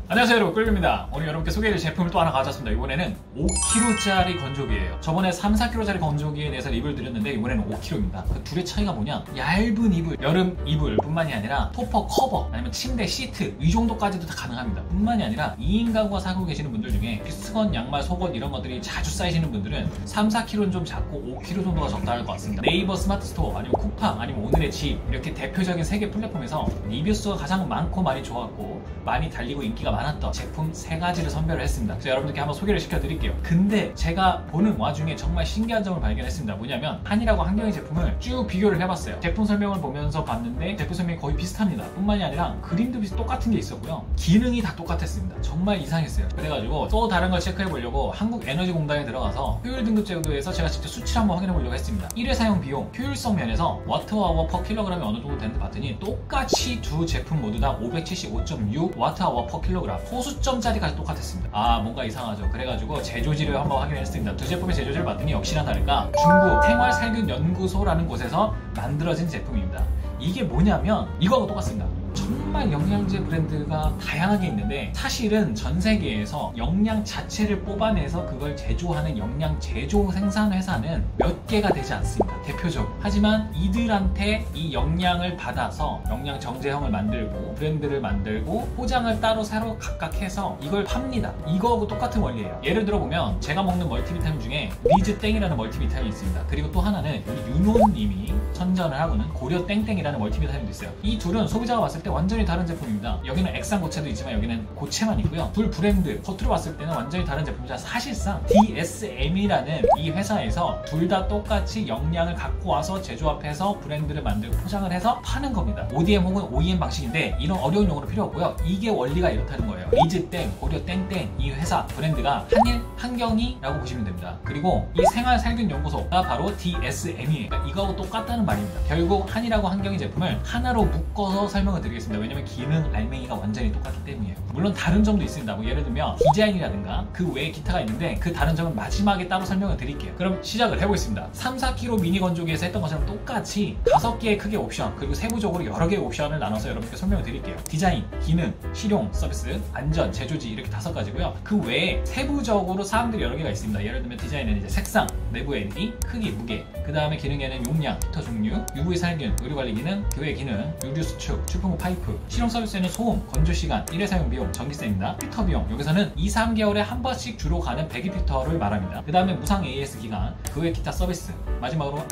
안녕하세요 여러분, 꿀입니다. 오늘 여러분께 소개해드릴 제품을 또 하나 가져왔습니다. 이번에는 5kg짜리 건조기예요. 저번에 3-4kg짜리 건조기에 대해서 리뷰를 드렸는데 이번에는 5kg입니다. 그 둘의 차이가 뭐냐, 얇은 이불, 여름 이불 뿐만이 아니라 토퍼 커버, 아니면 침대 시트 이 정도까지도 다 가능합니다. 뿐만이 아니라 2인 가구가 사고 계시는 분들 중에 비스건, 양말, 속옷 이런 것들이 자주 쌓이시는 분들은 3-4kg는 좀 작고 5kg 정도가 적당할 것 같습니다. 네이버 스마트 스토어, 아니면 쿠팡, 아니면 오늘의 집, 이렇게 대표적인 3개 플랫폼에서 리뷰 수가 가장 많고 많이 좋았고 많이 달리고 인기가 많았던 제품 3가지를 선별을 했습니다. 그래서 여러분들께 한번 소개를 시켜드릴게요. 근데 제가 보는 와중에 정말 신기한 점을 발견했습니다. 뭐냐면 한일하고 한경의 제품을 쭉 비교를 해봤어요. 제품 설명을 보면서 봤는데 제품 설명이 거의 비슷합니다. 뿐만이 아니라 그림도 똑같은 게 있었고요. 기능이 다 똑같았습니다. 정말 이상했어요. 그래가지고 또 다른 걸 체크해보려고 한국에너지공단에 들어가서 효율 등급 제도에서 제가 직접 수치를 한번 확인해보려고 했습니다. 1회 사용 비용, 효율성 면에서 워트아워 퍼 킬로그램이 어느 정도 되는지 봤더니 똑같이 두 제품 모두 다 575.6 와트아워 퍼 킬로그램, 소수점짜리까지 똑같았습니다. 아, 뭔가 이상하죠. 그래가지고 제조지를 한번 확인했습니다. 두 제품의 제조지를 봤더니 역시나 다를까 중국 생활살균연구소라는 곳에서 만들어진 제품입니다. 이게 뭐냐면 이거하고 똑같습니다. 정말 영양제 브랜드가 다양하게 있는데 사실은 전 세계에서 영양 자체를 뽑아내서 그걸 제조하는 영양 제조 생산 회사는 몇 개가 되지 않습니다. 대표적으로. 하지만 이들한테 이 영양을 받아서 영양 정제형을 만들고 브랜드를 만들고 포장을 따로 새로 각각 해서 이걸 팝니다. 이거하고 똑같은 원리예요. 예를 들어 보면 제가 먹는 멀티비타민 중에 리즈땡이라는 멀티비타민이 있습니다. 그리고 또 하나는 우리 윤호님이 선전을 하고는 고려땡땡이라는 멀티비타민도 있어요. 이 둘은 소비자가 봤을 때 완전히 다른 제품입니다. 여기는 액상 고체도 있지만 여기는 고체만 있고요. 둘 브랜드 겉으로 봤을 때는 완전히 다른 제품이자 사실상 DSM이라는 이 회사에서 둘 다 똑같이 영양을 갖고 와서 제조합해서 브랜드를 만들고 포장을 해서 파는 겁니다. ODM 혹은 OEM 방식인데 이런 어려운 용어는 필요 없고요. 이게 원리가 이렇다는 거예요. 리즈땡, 고려땡땡 이 회사 브랜드가 한일, 한경이라고 보시면 됩니다. 그리고 이 생활살균연구소가 바로 DSM이에요. 그러니까 이거하고 똑같다는 말입니다. 결국 한일하고 한경이 제품을 하나로 묶어서 설명을 드리겠습니다. 왜냐면 기능 알맹이가 완전히 똑같기 때문이에요. 물론 다른 점도 있습니다. 뭐 예를 들면 디자인이라든가 그 외에 기타가 있는데 그 다른 점은 마지막에 따로 설명을 드릴게요. 그럼 시작을 해보겠습니다. 3-4kg 미니 건조기에서 했던 것처럼 똑같이 5개의 크기의 옵션, 그리고 세부적으로 여러 개의 옵션을 나눠서 여러분께 설명을 드릴게요. 디자인, 기능, 실용, 서비스, 안전, 제조지 이렇게 5가지고요. 그 외에 세부적으로 사항들이 여러 개가 있습니다. 예를 들면 디자인은 이제 색상, 내부 LED, 크기, 무게, 그 다음에 기능에는 용량, 히터 종류, UV 살균, 의료관리 기능, 교회 기능, 유류 수축, 출풍구 파이프, 실용 서비스에는 소음, 건조 시간, 1회 사용 비용, 전기세입니다. 필터 비용, 여기서는 2-3개월에 한 번씩 주로 가는 배기 필터를 말합니다. 그 다음에 무상 AS 기간, 그 외 기타 서비스, 마지막으로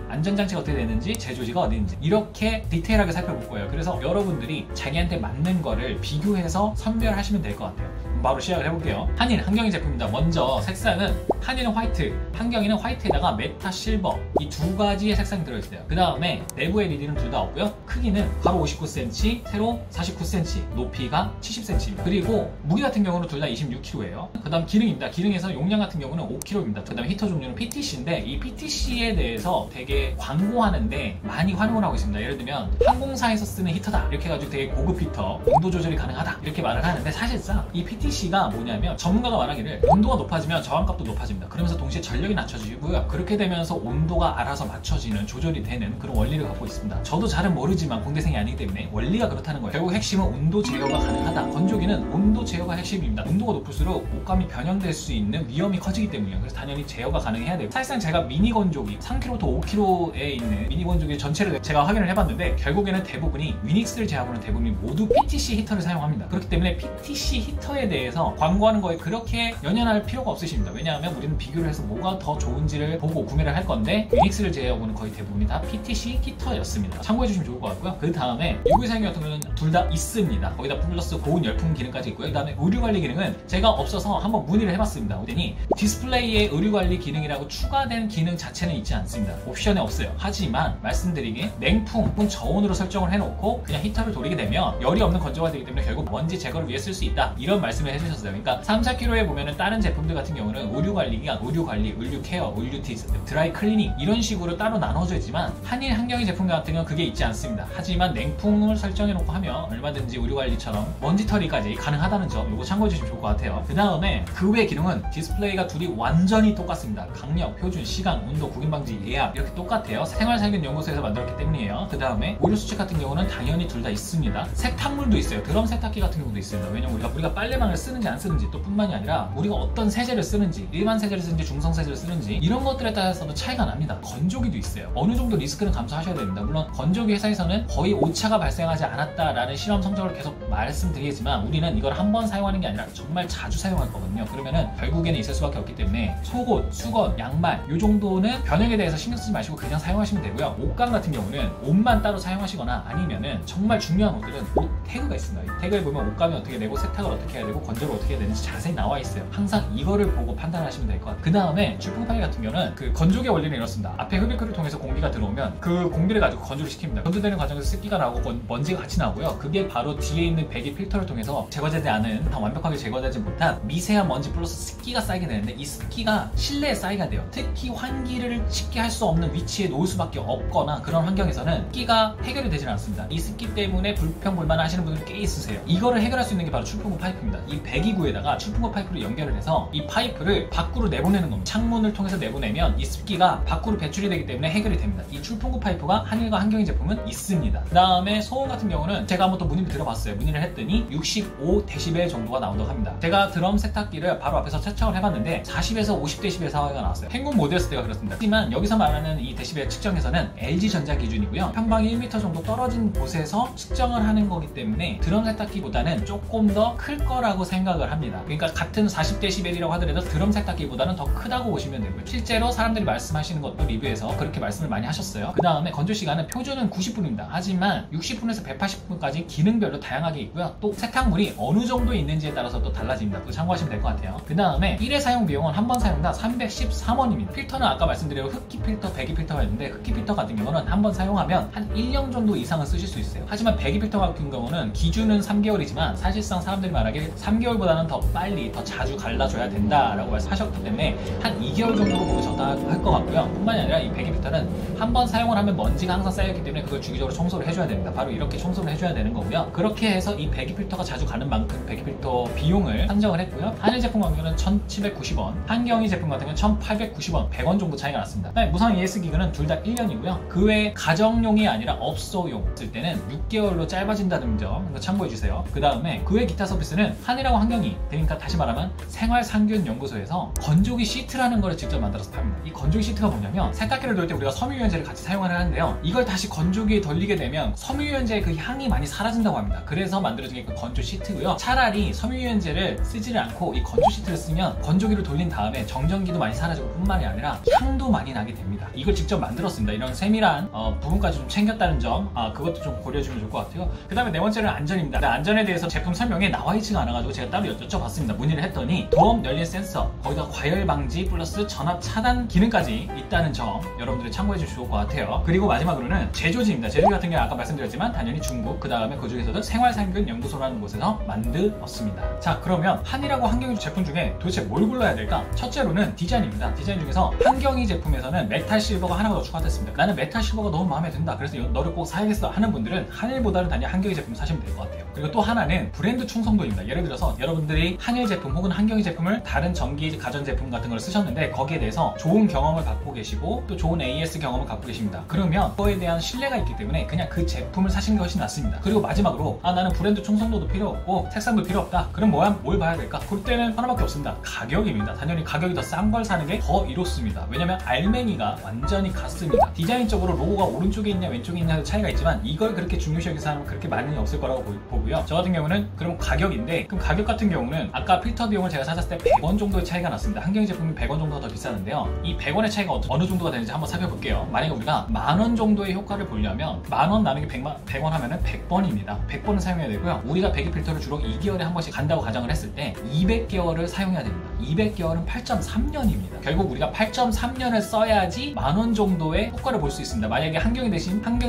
안전장치가 어떻게 되는지, 제조지가 어디 있는지 이렇게 디테일하게 살펴볼 거예요. 그래서 여러분들이 자기한테 맞는 거를 비교해서 선별하시면 될 것 같아요. 바로 시작을 해볼게요. 한일, 한경이 제품입니다. 먼저 색상은 한일은 화이트, 한경이는 화이트에다가 메타 실버 이 2가지의 색상이 들어있어요. 그 다음에 내부 LED는 둘 다 없고요. 크기는 가로 59cm, 세로 49cm, 높이가 70cm. 그리고 무게 같은 경우는 둘 다 26kg예요. 그 다음 기능입니다. 기능에서 용량 같은 경우는 5kg입니다. 그 다음 히터 종류는 PTC인데 이 PTC에 대해서 되게 광고하는데 많이 활용을 하고 있습니다. 예를 들면 항공사에서 쓰는 히터다 이렇게 해가지고 되게 고급 히터, 온도 조절이 가능하다 이렇게 말을 하는데 사실상 이 PTC가 뭐냐면 전문가가 말하기를 온도가 높아지면 저항값도 높아집니다. 그러면서 동시에 전력이 낮춰지고요. 그렇게 되면서 온도가 알아서 맞춰지는, 조절이 되는 그런 원리를 갖고 있습니다. 저도 잘은 모르지만 공대생이 아니기 때문에 원리가 그렇다는 거예요. 결국 핵심은 온도 제어가 가능하다. 건조기는 온도 제어가 핵심입니다. 온도가 높을수록 옷감이 변형될 수 있는 위험이 커지기 때문이에요. 그래서 당연히 제어가 가능해야 되고, 사실상 제가 미니 건조기 3kg부터 5kg에 있는 미니 건조기 전체를 제가 확인을 해봤는데 결국에는 대부분이 위닉스를 제외하고는 대부분이 모두 PTC 히터를 사용합니다. 그렇기 때문에 PTC 히터에 대해서 광고하는 거에 그렇게 연연할 필요가 없으십니다. 왜냐하면 우리는 비교를 해서 뭐가 더 좋은지를 보고 구매를 할 건데 위닉스를 제외하고는 거의 대부분이 다 PTC 히터였습니다. 참고해 주시면 좋을 것 같고요. 그 다음에 UV 살균 같은 경우는 둘 다 있습니다. 거기다 플러스 고온 열풍 기능까지 있고요. 그 다음에 의류관리 기능은 제가 없어서 한번 문의를 해봤습니다. 그랬더니 디스플레이에 의류관리 기능이라고 추가된 기능 자체는 있지 않습니다. 옵션에 없어요. 하지만 말씀드리기에 냉풍 혹은 저온으로 설정을 해놓고 그냥 히터를 돌리게 되면 열이 없는 건조가 되기 때문에 결국 먼지 제거를 위해 쓸 수 있다 이런 말씀을 말씀을 해주셨어요. 그러니까 3, 4kg에 보면은 다른 제품들 같은 경우는 의류 관리, 의류 케어, 의류 드라이 클리닝 이런 식으로 따로 나눠져 있지만 한일 한경희 제품 같은 경우는 그게 있지 않습니다. 하지만 냉풍을 설정해 놓고 하면 얼마든지 의류 관리처럼 먼지 털이까지 가능하다는 점 이거 참고해 주시면 좋을 것 같아요. 그 다음에 그 외 기능은 디스플레이가 둘이 완전히 똑같습니다. 강력, 표준, 시간, 온도, 구김 방지, 예약 이렇게 똑같아요. 생활살균연구소에서 만들었기 때문이에요. 그 다음에 오류 수칙 같은 경우는 당연히 둘 다 있습니다. 세탁물도 있어요. 드럼 세탁기 같은 경우도 있습니다. 왜냐면 우리가 빨래망을 쓰는지 안 쓰는지 또 뿐만이 아니라 우리가 어떤 세제를 쓰는지 일반 세제를 쓰는지 중성 세제를 쓰는지 이런 것들에 따라서도 차이가 납니다. 건조기도 있어요. 어느 정도 리스크는 감수하셔야 됩니다. 물론 건조기 회사에서는 거의 오차가 발생하지 않았다라는 실험 성적을 계속 말씀드리겠지만 우리는 이걸 한 번 사용하는 게 아니라 정말 자주 사용할 거거든요. 그러면은 결국에는 있을 수밖에 없기 때문에 속옷, 수건, 양말 이 정도는 변형에 대해서 신경 쓰지 마시고 그냥 사용하시면 되고요. 옷감 같은 경우는 옷만 따로 사용하시거나 아니면은 정말 중요한 옷들은 옷 태그가 있습니다. 이 태그에 보면 옷감이 어떻게 되고 세탁을 어떻게 해야 되고 건조를 어떻게 해야 되는지 자세히 나와 있어요. 항상 이거를 보고 판단하시면 될 것 같아요. 그 다음에 출풍 파일 같은 경우는 그 건조기 원리는 이렇습니다. 앞에 흡입구를 통해서 공기가 들어오면 그 공기를 가지고 건조를 시킵니다. 건조되는 과정에서 습기가 나오고 먼지가 같이 나오고요. 그게 바로 뒤에 있는 배기 필터를 통해서 제거되지 않은 다 완벽하게 제거되지 못한 미세한 먼지 플러스 습기가 쌓이게 되는데 이 습기가 실내에 쌓이게 돼요. 특히 환기를 쉽게 할 수 없는 위치에 놓을 수밖에 없거나 그런 환경에서는 습기가 해결이 되질 않습니다. 이 습기 때문에 불평불만 하시는 분들이 꽤 있으세요. 이거를 해결할 수 있는 게 바로 출풍구 파이프입니다. 이 배기구에다가 출풍구 파이프를 연결을 해서 이 파이프를 밖으로 내보내는 겁니다. 창문을 통해서 내보내면 이 습기가 밖으로 배출이 되기 때문에 해결이 됩니다. 이 출풍구 파이프가 한일과 한경희 제품은 있습니다. 그 다음에 소음 같은 경우는 제가 한번 또 문의를 들어봤어요. 문의를 했더니 65dB 정도가 나온다고 합니다. 제가 드럼 세탁기를 바로 앞에서 채착을 해봤는데 40에서 50dB 사이가 나왔어요. 행군 모델였을 때가 그렇습니다. 하지만 여기서 말하는 이 데시벨 측정에서는 LG전자 기준이고요. 평방 1m 정도 떨어진 곳에서 측정을 하는 거기 때문에 드럼 세탁기보다는 조금 더 클 거라고 생각을 합니다. 그러니까 같은 40dB이라고 하더라도 드럼 세탁기보다는 더 크다고 보시면 되고요. 실제로 사람들이 말씀하시는 것도 리뷰에서 그렇게 말씀을 많이 하셨어요. 그 다음에 건조 시간은 표준은 90분입니다. 하지만 60분에서 180분까지 기능별로 다양하게 있고요. 또 세탁물이 어느 정도 있는지에 따라서 또 달라집니다. 그거 참고하시면 될 것 같아요. 그 다음에 1회 사용 비용은 한 번 사용당 313원입니다. 필터는 아까 말씀드린 흡기 필터, 배기 필터가 있는데 흡기 필터 같은 경우는 한 번 사용하면 한 1년 정도 이상은 쓰실 수 있어요. 하지만 배기 필터 같은 경우는 기준은 3개월이지만 사실상 사람들이 말하기에 3개월보다는 더 빨리 더 자주 갈라줘야 된다라고 말씀하셨기 때문에 한 2개월 정도로 보면 적당할 것 같고요. 뿐만이 아니라 이 배기 필터는 한 번 사용을 하면 먼지가 항상 쌓여있기 때문에 그걸 주기적으로 청소를 해줘야 됩니다. 바로 이렇게 청소를 해줘야 되는 거고요. 그렇게 해서 이 배기 필터가 자주 가는 만큼 배기 필터 비용을 산정을 했고요. 한일 제품 같은 경우는 1,790원, 한경희 제품 같은 경우는 1,890원, 100원 정도 차이가 났습니다. 무상 ES 기간은 둘 다 1년이고요. 그 외에 가정용이 아니라 업소용 쓸 때는 6개월로 짧아진다는 점 참고해주세요. 그 다음에 그 외 기타 서비스는 한일하고 한경희, 그러니까 다시 말하면 생활상균연구소에서 건조기 시트라는 걸 직접 만들어서 팝니다. 이 건조기 시트가 뭐냐면 세탁기를 돌 때 우리가 섬유유연제를 같이 사용을 하는데요. 이걸 다시 건조기에 돌리게 되면 섬유유연제의 그 향이 많이 사라진다고 합니다. 그래서 만들어진 게 그 건조 시트고요. 차라리 섬유유연제를 쓰지를 않고 이 건조 시트를 쓰면 건조기를 돌린 다음에 정전기도 많이 사라지고 뿐만이 아니라 향도 많이 나게 됩니다. 이걸 직접 만들었습니다. 이런 세밀한 부분까지 좀 챙겼다는 점 그것도 좀 고려해주면 좋을 것 같아요. 그 다음에 네 번째는 안전입니다. 안전에 대해서 제품 설명에 나와 있지가 않아가지고 제가 따로 여쭤봤습니다. 문의를 했더니 도어 열린 센서, 거기다 과열 방지 플러스 전압 차단 기능까지 있다는 점 여러분들이 참고해 주시면 좋을 것 같아요. 그리고 마지막으로는 제조지입니다. 제조지 같은 경우 아까 말씀드렸지만 당연히 중국, 그 다음에 그 중에서도 생활상균연구소라는 곳에서 만들었습니다. 자, 그러면 한일하고 한경희 제품 중에 도대체 뭘 골라야 될까? 첫째로는 디자인입니다. 디자인 중에서 한경희 제품에서는 메탈 실버가 하나가 더 추가됐습니다. 나는 메탈 실버가 너무 마음에 든다, 그래서 너를 꼭 사야겠어 하는 분들은 한일보다는 단지 한경희 제품 사시면 될 것 같아요. 그리고 또 하나는 브랜드 충성도입니다. 예를 들어서 여러분들이 한일 제품 혹은 한경희 제품을 다른 전기 가전제품 같은 걸 쓰셨는데 거기에 대해서 좋은 경험을 갖고 계시고 또 좋은 AS 경험을 갖고 계십니다. 그러면 그거에 대한 신뢰가 있기 때문에 그냥 그 제품을 사시는 게 훨씬 낫습니다. 그리고 마지막으로 나는 브랜드 충성도도 필요 없고 색상도 필요 없다. 그럼 뭘 봐야 될까? 그때는 하나밖에 없습니다. 가격입니다. 당연히 가격이 더 싼 걸 사는 게 더 이롭습니다. 왜냐면 알맹이가 완전히 같습니다. 디자인적으로 로고가 오른쪽에 있냐 왼쪽에 있냐의 차이가 있지만 이걸 그렇게 중요시 여기는 사람은 그렇게 많이 없을 거라고 보고요. 저 같은 경우는 그럼 가격인데, 그럼 가격 같은 경우는 아까 필터 비용을 제가 찾았을 때 100원 정도의 차이가 났습니다. 한경희 제품이 100원 정도가 더 비싸는데요. 이 100원의 차이가 어느 정도가 되는지 한번 살펴볼게요. 만약에 우리가 만원 정도의 효과를 보려면 만원 나누기 100원 하면은 100번입니다. 100번을 사용해야 되고요. 우리가 배기 필터를 주로 2개월에 한 번씩 간다고 가정을 했을 때 200개월을 사용해야 됩니다. 200개월은 8.3년입니다. 결국 우리가 8.3년을 써야지 만원 정도의 효과를 볼 수 있습니다. 만약에 한경희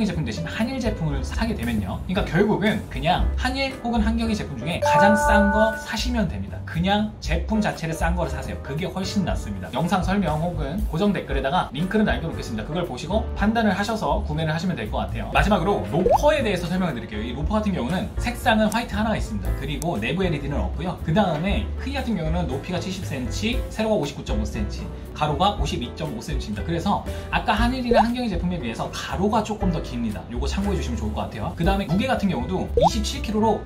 제품 대신 한일 제품을 사게 되면요. 그러니까 결국은 이거는 그냥 한일 혹은 한경희 제품 중에 가장 싼 거 사시면 됩니다. 그냥 제품 자체를 싼 거를 사세요. 그게 훨씬 낫습니다. 영상 설명 혹은 고정 댓글에다가 링크를 남겨놓겠습니다. 그걸 보시고 판단을 하셔서 구매를 하시면 될 것 같아요. 마지막으로 로퍼에 대해서 설명을 드릴게요. 이 로퍼 같은 경우는 색상은 화이트 하나가 있습니다. 그리고 내부 LED는 없고요. 그 다음에 크기 같은 경우는 높이가 70cm, 세로가 59.5cm, 가로가 52.5cm입니다. 그래서 아까 한일이나 한경희 제품에 비해서 가로가 조금 더 깁니다. 요거 참고해 주시면 좋을 것 같아요. 그 다음에 무게 같은 경우도 27kg로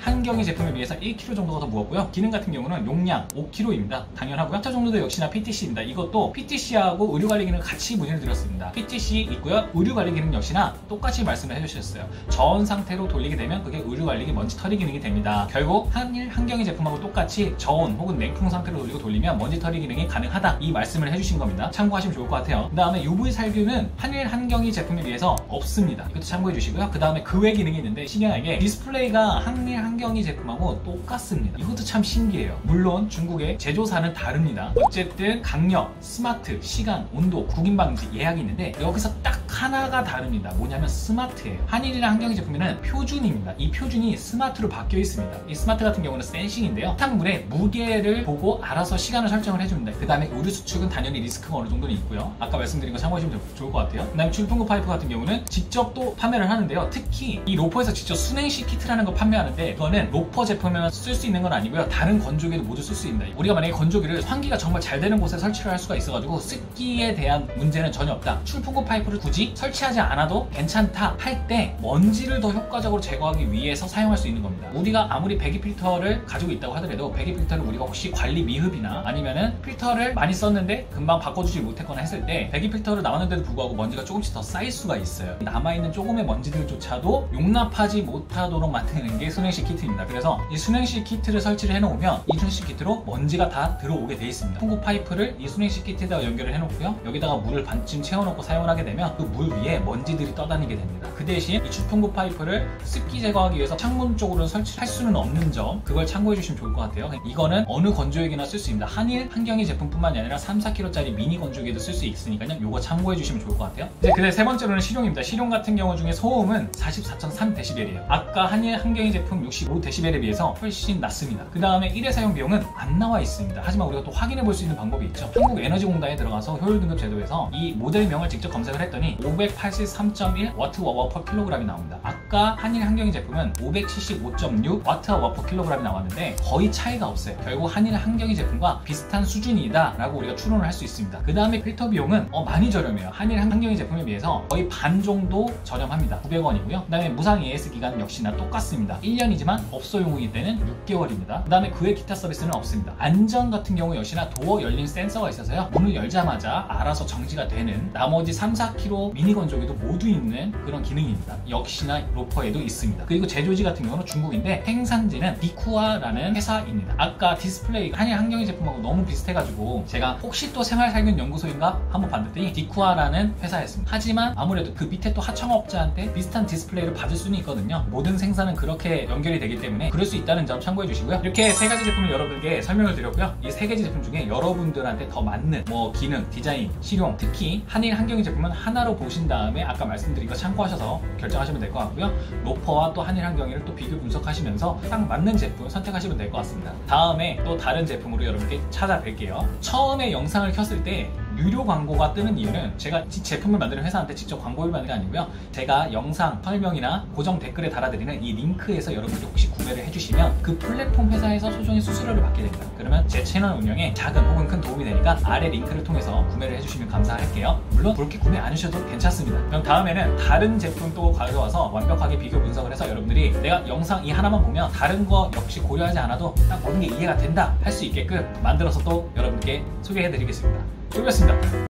한경희 제품에 비해서 1kg 정도가 더 무겁고요. 기능 같은 경우는 용량 5kg입니다. 당연하고요. 히터 정도도 역시나 PTC입니다. 이것도 PTC하고 의류관리 기능 같이 문의를 드렸습니다. PTC 있고요. 의류관리 기능 역시나 똑같이 말씀을 해주셨어요. 저온 상태로 돌리게 되면 그게 의류관리 먼지 털이 기능이 됩니다. 결국 한일 한경희 제품하고 똑같이 저온 혹은 냉풍 상태로 돌리면 먼지 털이 기능이 가능하다, 이 말씀을 해주신 겁니다. 참고하시면 좋을 것 같아요. 그 다음에 UV 살균은 한일 한경희 제품에 비해서 없습니다. 이것도 참고해 주시고요. 그 다음에 그 외 기능이 있는데 신기하게 디스플레이가 한일 한경희 제품하고 똑같습니다. 이것도 참 신기해요. 물론 중국의 제조사는 다릅니다. 어쨌든 강력, 스마트, 시간, 온도, 구김 방지, 예약이 있는데 여기서 딱 하나가 다릅니다. 뭐냐면 스마트예요. 한일이랑 한경희 제품에는 표준입니다. 이 표준이 스마트로 바뀌어 있습니다. 이 스마트 같은 경우는 센싱인데요. 화탕물의 무게를 보고 알아서 시간을 설정을 해줍니다. 그 다음에 의류 수축은 당연히 리스크가 어느 정도는 있고요. 아까 말씀드린 거 참고하시면 좋을 것 같아요. 그 다음에 출풍구 파이프 같은 경우는 직접 또 판매를 하는데요. 특히 이 로퍼에서 직접 순행시 키트라는 거 판매하는데 이거는 로퍼 제품에만 쓸 수 있는 건 아니고요. 다른 건조기도 모두 쓸 수 있습니다. 우리가 만약에 건조기를 환기가 정말 잘 되는 곳에 설치를 할 수가 있어가지고 습기에 대한 문제는 전혀 없다. 출풍구 파이프를 굳이 설치하지 않아도 괜찮다 할 때 먼지를 더 효과적으로 제거하기 위해서 사용할 수 있는 겁니다. 우리가 아무리 배기 필터를 가지고 있다고 하더라도 배기 필터를 우리가 혹시 관리 미흡이나 아니면은 필터를 많이 썼는데 금방 바꿔주지 못했거나 했을 때 배기 필터를 나왔는데도 불구하고 먼지가 조금씩 더 쌓일 수가 있어요. 남아있는 조금의 먼지들조차도 용납하지 못하도록 만드는 게 순행식 키트입니다. 그래서 이 순행식 키트를 설치를 해놓으면 이 순행식 키트로 먼지가 다 들어오게 되어 있습니다. 풍구 파이프를 이 순행식 키트에다가 연결을 해놓고요. 여기다가 물을 반쯤 채워놓고 사용을 하게 되면 그 물 위에 먼지들이 떠다니게 됩니다. 그 대신 이 주풍구 파이프를 습기 제거하기 위해서 창문 쪽으로는 설치할 수는 없는 점, 그걸 참고해 주시면 좋을 것 같아요. 이거는 어느 건조기나 쓸 수 있습니다. 한일, 한경희 제품뿐만이 아니라 3, 4kg짜리 미니 건조기에도 쓸 수 있으니까요. 요거 참고해 주시면 좋을 것 같아요. 이제 그 세 번째로는 실용입니다. 실용 같은 경우 중에 소음은 44.3dB이에요. 아까 한일, 한경희 제품 65dB에 비해서 훨씬 낮습니다. 그 다음에 1회 사용 비용은 안 나와 있습니다. 하지만 우리가 또 확인해 볼 수 있는 방법이 있죠. 한국에너지공단에 들어가서 효율 등급 제도에서 이 모델명을 직접 검색을 했더니 583.1Wh/kg이 나옵니다. 아까 한일, 한경희 제품은 575.6Wh/kg이 나왔는데 거의 차이가 없어요. 결국 한일, 한경희 제품과 비슷한 수준이다 라고 우리가 추론을 할 수 있습니다. 그 다음에 필터 비용은 많이 저렴해요. 한일, 한경희 제품에 비해서 거의 반 정도 저렴합니다. 900원이고요. 그 다음에 무상 AS 기간은 역시나 똑같습니다. 1년이지만 업소용이기 때는 6개월입니다. 그 다음에 그 외 기타 서비스는 없습니다. 안전 같은 경우 역시나 도어 열린 센서가 있어서요. 문을 열자마자 알아서 정지가 되는, 나머지 3, 4kg 미니 건조기도 모두 있는 그런 기능입니다. 역시나 로퍼에도 있습니다. 그리고 제조지 같은 경우는 중국인데 생산지는 디쿠아라는 회사입니다. 아까 디스플레이 한일, 한경희 제품하고 너무 비슷해가지고 제가 혹시 또 생활살균연구소인가 한번 봤더니 디쿠아라는 회사였습니다. 하지만 아무래도 그 밑에 또 하청업자한테 비슷한 디스플레이를 받을 수는 있거든요. 모든 생산은 그렇게 연결이 되기 때문에 그럴 수 있다는 점 참고해 주시고요. 이렇게 세 가지 제품을 여러분께 설명을 드렸고요. 이 세 가지 제품 중에 여러분들한테 더 맞는 기능, 디자인, 실용, 특히 한일, 한경희 제품은 하나로 보신 다음에 아까 말씀드린 거 참고하셔서 결정하시면 될 것 같고요. 로퍼와 또 한일, 한경희를 또 비교 분석하시면서 딱 맞는 제품 선택하시면 될 것 같습니다. 다음에 또 다른 제품으로 여러분께 찾아뵐게요. 처음에 영상을 켰을 때 유료 광고가 뜨는 이유는 제가 제품을 만드는 회사한테 직접 광고를 받는 게 아니고요. 제가 영상 설명이나 고정 댓글에 달아드리는 이 링크에서 여러분들이 혹시 구매를 해주시면 그 플랫폼 회사에서 소정의 수수료를 받게 됩니다. 그러면 제 채널 운영에 작은 혹은 큰 도움이 되니까 아래 링크를 통해서 구매를 해주시면 감사할게요. 물론 그렇게 구매 안 하셔도 괜찮습니다. 그럼 다음에는 다른 제품 또 가져와서 완벽하게 비교 분석을 해서 여러분들이 내가 영상 이 하나만 보면 다른 거 역시 고려하지 않아도 딱 모든 게 이해가 된다 할 수 있게끔 만들어서 또 여러분께 소개해드리겠습니다. 수고하셨습니다.